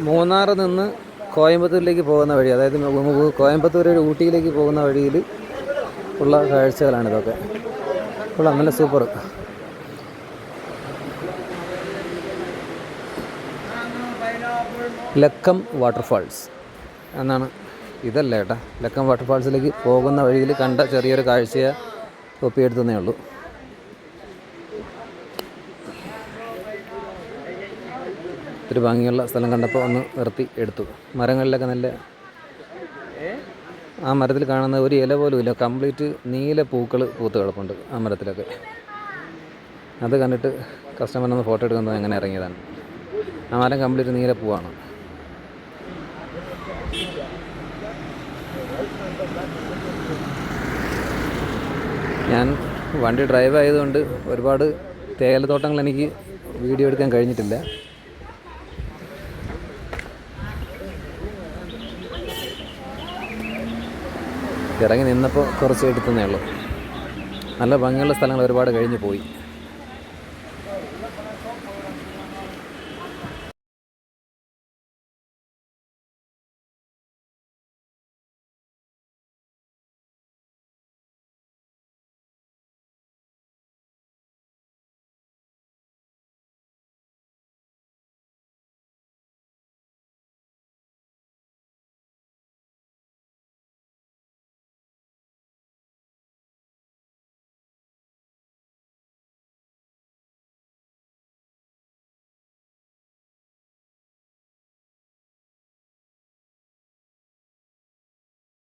മൂന്നാർ നിന്ന് കോയമ്പത്തൂരിലേക്ക് പോകുന്ന വഴി, അതായത് കോയമ്പത്തൂർ ഊട്ടിയിലേക്ക് പോകുന്ന വഴിയിൽ ഉള്ള കാഴ്ചകളാണ് ഇതൊക്കെ. കൊള്ളാം, നല്ല സൂപ്പർ. ലക്കം വാട്ടർഫാൾസ് എന്നാണ്. ഇതല്ല ഏട്ടാ, ലക്കം വാട്ടർഫാൾസിലേക്ക് പോകുന്ന വഴിയിൽ കണ്ട ചെറിയൊരു കാഴ്ചയെ ഒപ്പിയെടുത്തതേ ഉള്ളൂ. ഒത്തിരി ഭംഗിയുള്ള സ്ഥലം കണ്ടപ്പോൾ ഒന്ന് നിർത്തി എടുത്തു. മരങ്ങളിലൊക്കെ നല്ല, ആ മരത്തിൽ കാണുന്ന ഒരു ഇല പോലും ഇല്ല, കംപ്ലീറ്റ് നീല പൂക്കൾ പൂത്ത് കിടപ്പുണ്ട് ആ മരത്തിലൊക്കെ. അത് കണ്ടിട്ട് കസ്റ്റമറിനൊന്ന് ഫോട്ടോ എടുക്കുന്നത് എങ്ങനെ ഇറങ്ങിയതാണ്. ആ മരം കംപ്ലീറ്റ് നീല പൂവാണ്. ഞാൻ വണ്ടി ഡ്രൈവ് ആയതുകൊണ്ട് ഒരുപാട് തേയിലത്തോട്ടങ്ങൾ എനിക്ക് വീഡിയോ എടുക്കാൻ കഴിഞ്ഞിട്ടില്ല. ഇറങ്ങി നിന്നപ്പോൾ കുറച്ച് എടുത്തതേ ഉള്ളൂ. നല്ല ഭംഗിയുള്ള സ്ഥലങ്ങൾ ഒരുപാട് കഴിഞ്ഞ് പോയി.